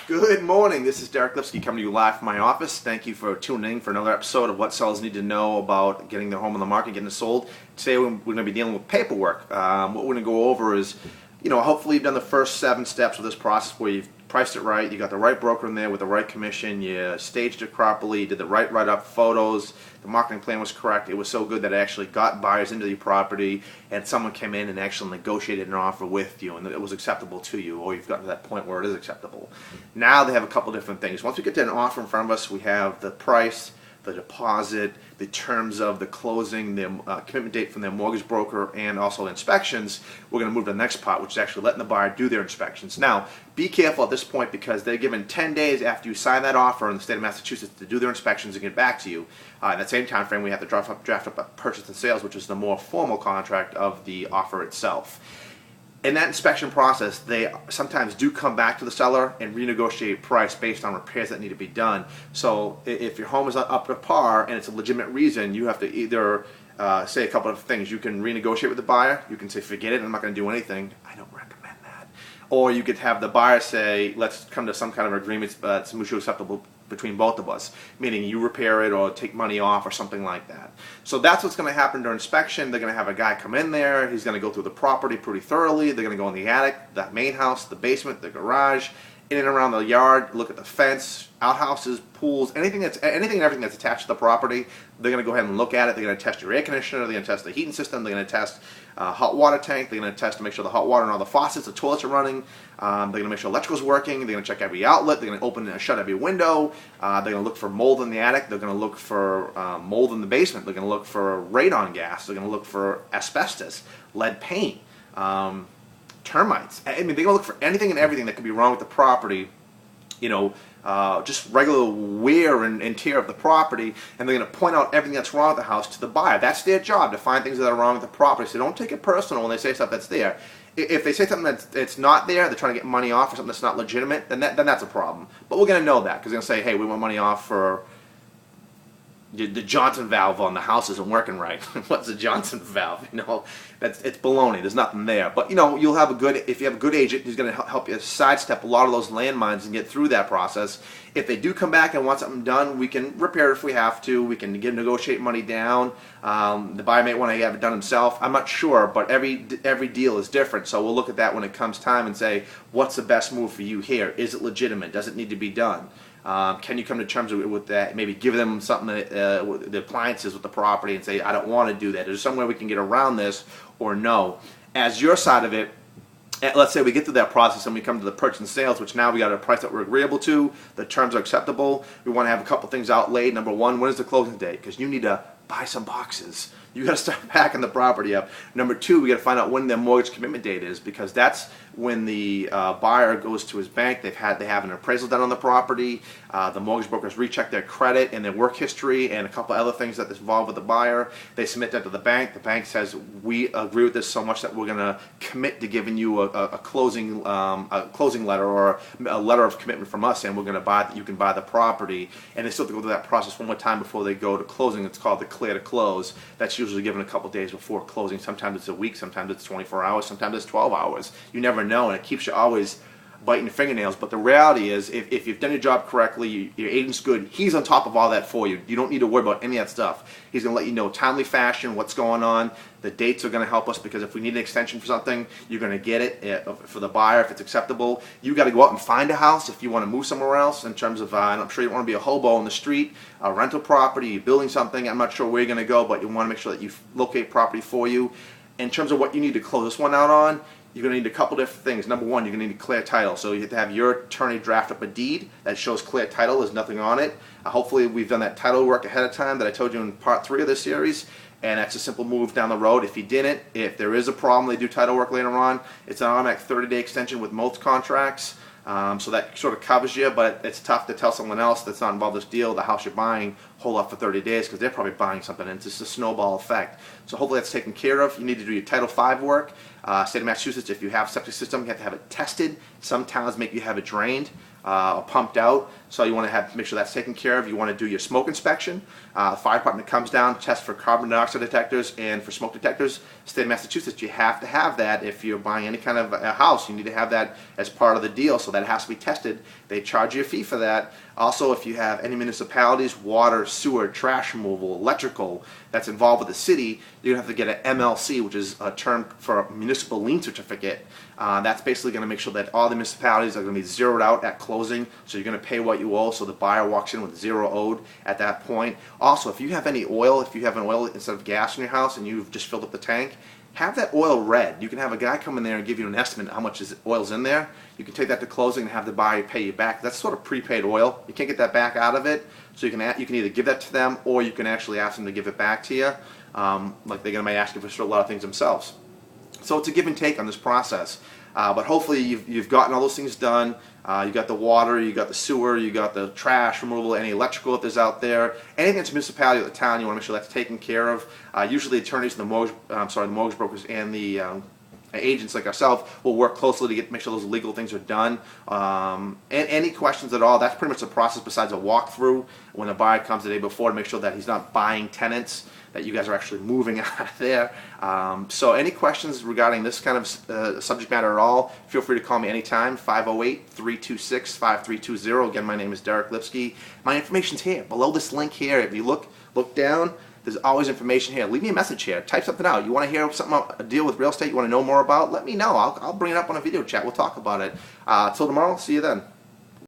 Good morning. This is Deric LIpski coming to you live from my office. Thank you for tuning in for another episode of what sellers need to know about getting their home on the market, getting it sold. Today we're going to be dealing with paperwork. What we're going to go over is, hopefully you've done the first 7 steps of this process where you've priced it right, you got the right broker in there with the right commission, you staged it properly, did the right write-up photos, the marketing plan was correct. It was so good that it actually got buyers into your property and someone came in and actually negotiated an offer with you and it was acceptable to you, or you've gotten to that point where it is acceptable. Now they have a couple different things. Once we get to an offer in front of us, we have the price, the deposit, the terms of the closing, the commitment date from their mortgage broker, and also inspections. We're going to move to the next part, which is actually letting the buyer do their inspections. Now, be careful at this point because they're given 10 days after you sign that offer in the state of Massachusetts to do their inspections and get back to you. In that same time frame, we have to draft up a purchase and sales, which is the more formal contract of the offer itself. In that inspection process, they sometimes do come back to the seller and renegotiate price based on repairs that need to be done. So if your home is up to par and it's a legitimate reason, you have to either say a couple of things. You can renegotiate with the buyer. You can say, forget it, I'm not going to do anything. I don't recommend that. Or you could have the buyer say, let's come to some kind of agreement that's mutually acceptable between both of us, meaning you repair it or take money off or something like that. So that's what's going to happen during inspection. They're going to have a guy come in there. He's going to go through the property pretty thoroughly. They're going to go in the attic, the main house, the basement, the garage, in and around the yard, look at the fence, outhouses, pools, anything and everything that's attached to the property. They're going to go ahead and look at it. They're going to test your air conditioner. They're going to test the heating system. They're going to test hot water tank. They're going to test to make sure the hot water and all the faucets, the toilets are running. They're going to make sure electrical's working. They're going to check every outlet. They're going to open and shut every window. They're going to look for mold in the attic. They're going to look for mold in the basement. They're going to look for radon gas. They're going to look for asbestos, lead paint, termites. I mean, they're going to look for anything and everything that could be wrong with the property, just regular wear and tear of the property, and they're going to point out everything that's wrong with the house to the buyer. That's their job, to find things that are wrong with the property. So don't take it personal when they say stuff that's there. If they say something that's not there, they're trying to get money off or something that's not legitimate, then that's a problem. But we're going to know that because they're going to say, hey, we want money off for the Johnson valve on the house isn't working right. What's a Johnson valve? It's baloney. There's nothing there. But you'll have if you have a good agent who's going to help you sidestep a lot of those landmines and get through that process. If they do come back and want something done, we can repair it if we have to. We can negotiate money down. The buyer may want to have it done himself. I'm not sure, but every deal is different. So we'll look at that when it comes time and say, what's the best move for you here? Is it legitimate? Does it need to be done? Can you come to terms with that? Maybe give them something, the appliances with the property, and say, I don't want to do that. Is there some way we can get around this, or no? As your side of it, let's say we get through that process and we come to the purchase and sales, which now we got a price that we're agreeable to, the terms are acceptable. We want to have a couple things outlaid. Number one, when is the closing date? Because you need to buy some boxes. You got to start packing the property up. Number two, we got to find out when their mortgage commitment date is, because that's when the buyer goes to his bank. They have an appraisal done on the property. The mortgage brokers recheck their credit and their work history and a couple other things that is involved with the buyer. They submit that to the bank. The bank says, we agree with this so much that we're going to commit to giving you a closing letter, or a letter of commitment from us, and we're going to buy that you can buy the property. And they still have to go through that process one more time before they go to closing. It's called the clear to close. That's usually given a couple days before closing. Sometimes it's a week, sometimes it's 24 hours, sometimes it's 12 hours. You never know, and it keeps you always biting your fingernails. But the reality is, if you've done your job correctly, your agent's good, he's on top of all that for you. You don't need to worry about any of that stuff. He's going to let you know timely fashion what's going on. The dates are going to help us, because if we need an extension for something, you're going to get it for the buyer if it's acceptable. You got to go out and find a house if you want to move somewhere else, in terms of, and I'm sure you don't want to be a hobo on the street, a rental property, you're building something. I'm not sure where you're going to go, but you want to make sure that you locate property for you. In terms of what you need to close this one out on, you're going to need a couple different things. Number one, you're going to need clear title. So you have to have your attorney draft up a deed that shows clear title. There's nothing on it. Hopefully we've done that title work ahead of time that I told you in part 3 of this series. And that's a simple move down the road. If you didn't, if there is a problem, they do title work later on. It's an automatic 30-day extension with most contracts. So that sort of covers you, but it's tough to tell someone else that's not involved in this deal, the house you're buying, hold up for 30 days because they're probably buying something, and it's just a snowball effect. So hopefully that's taken care of. You need to do your Title V work. State of Massachusetts, if you have a septic system, you have to have it tested. Some towns make you have it drained or pumped out, so you want to make sure that's taken care of. You want to do your smoke inspection. The fire department comes down, tests for carbon dioxide detectors and for smoke detectors. State of Massachusetts, you have to have that if you're buying any kind of a house. You need to have that as part of the deal, so that it has to be tested. They charge you a fee for that. Also, if you have any municipalities, water, sewer, trash removal, electrical, that's involved with the city, you're going to have to get an MLC, which is a term for a municipal lien certificate. That's basically going to make sure that all the municipalities are going to be zeroed out at closing, so you're going to pay what you owe, so the buyer walks in with zero owed at that point. Also, if you have any oil, if you have an oil instead of gas in your house and you've just filled up the tank, have that oil read. You can have a guy come in there and give you an estimate how much oil's in there. You can take that to closing and have the buyer pay you back. That's sort of prepaid oil. You can't get that back out of it, so you can either give that to them or you can actually ask them to give it back to you. Like they're going to be asking for a lot of things themselves. So it's a give and take on this process. But hopefully you've gotten all those things done. You got the water, you got the sewer, you got the trash removal, any electrical if there's out there, anything that's a municipality or the town, you want to make sure that's taken care of. Usually the attorneys and the mortgage brokers and the agents like ourselves will work closely to make sure those legal things are done. And any questions at all, that's pretty much the process besides a walkthrough when a buyer comes the day before to make sure that he's not buying tenants, that you guys are actually moving out of there. So any questions regarding this kind of subject matter at all, feel free to call me anytime, 508-326-5320. Again, my name is Deric LIpski. My information's here, below this link here. If you look down, there's always information here. Leave me a message here. Type something out. You want to hear something, a deal with real estate you want to know more about? Let me know. I'll bring it up on a video chat. We'll talk about it. Till tomorrow, see you then.